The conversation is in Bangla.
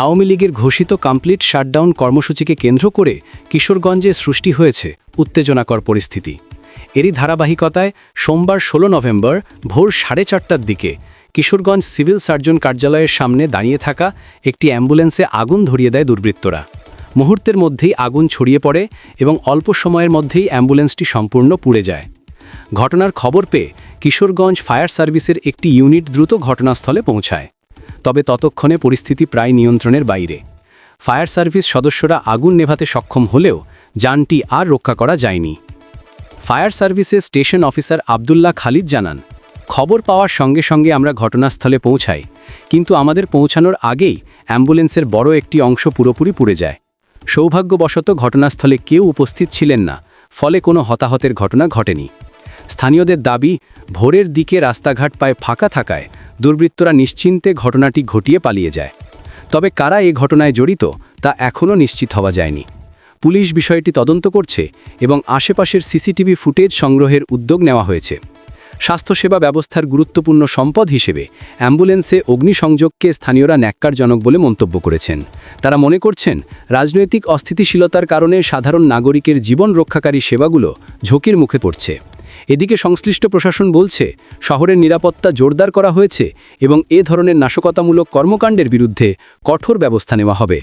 আওয়ামী লীগের ঘোষিত কমপ্লিট শাটডাউন কর্মসূচিকে কেন্দ্র করে কিশোরগঞ্জে সৃষ্টি হয়েছে উত্তেজনাকর পরিস্থিতি। এরই ধারাবাহিকতায় সোমবার ১৬ নভেম্বর ভোর 4:30টার দিকে কিশোরগঞ্জ সিভিল সার্জন কার্যালয়ের সামনে দাঁড়িয়ে থাকা একটি অ্যাম্বুলেন্সে আগুন ধরিয়ে দেয় দুর্বৃত্তরা। মুহূর্তের মধ্যেই আগুন ছড়িয়ে পড়ে এবং অল্প সময়ের মধ্যেই অ্যাম্বুলেন্সটি সম্পূর্ণ পুড়ে যায়। ঘটনার খবর পেয়ে কিশোরগঞ্জ ফায়ার সার্ভিসের একটি ইউনিট দ্রুত ঘটনাস্থলে পৌঁছায়। তবে ততক্ষণে পরিস্থিতি প্রায় নিয়ন্ত্রণের বাইরে। ফায়ার সার্ভিস সদস্যরা আগুন নেভাতে সক্ষম হলেও যানটি আর রক্ষা করা যায়নি। ফায়ার সার্ভিসের স্টেশন অফিসার আবদুল্লাহ খালিদ জানান, খবর পাওয়ার সঙ্গে সঙ্গে আমরা ঘটনাস্থলে পৌঁছাই, কিন্তু আমাদের পৌঁছানোর আগেই অ্যাম্বুলেন্সের বড় একটি অংশ পুরোপুরি পুড়ে যায়। সৌভাগ্যবশত ঘটনাস্থলে কেউ উপস্থিত ছিলেন না, ফলে কোনো হতাহতের ঘটনা ঘটেনি। স্থানীয়দের দাবি, ভোরের দিকে রাস্তাঘাট প্রায় ফাঁকা থাকায় দুর্বৃত্তরা নিশ্চিন্তে ঘটনাটি ঘটিয়ে পালিয়ে যায়। তবে কারা এই ঘটনায় জড়িত তা এখনও নিশ্চিত হওয়া যায়নি। পুলিশ বিষয়টি তদন্ত করছে এবং আশেপাশের সিসিটিভি ফুটেজ সংগ্রহের উদ্যোগ নেওয়া হয়েছে। স্বাস্থ্যসেবা ব্যবস্থার গুরুত্বপূর্ণ সম্পদ হিসেবে অ্যাম্বুলেন্সে অগ্নিসংযোগকে স্থানীয়রা ন্যাক্কারজনক বলে মন্তব্য করেছেন। তারা মনে করছেন, রাজনৈতিক অস্থিতিশীলতার কারণে সাধারণ নাগরিকের জীবন রক্ষাকারী সেবাগুলো ঝুঁকির মুখে পড়ছে। এদিকে সংশ্লিষ্ট প্রশাসন বলছে, শহরের নিরাপত্তা জোরদার করা হয়েছে এবং এ ধরনের নাশকতামূলক কর্মকাণ্ডের বিরুদ্ধে কঠোর ব্যবস্থা নেওয়া হবে।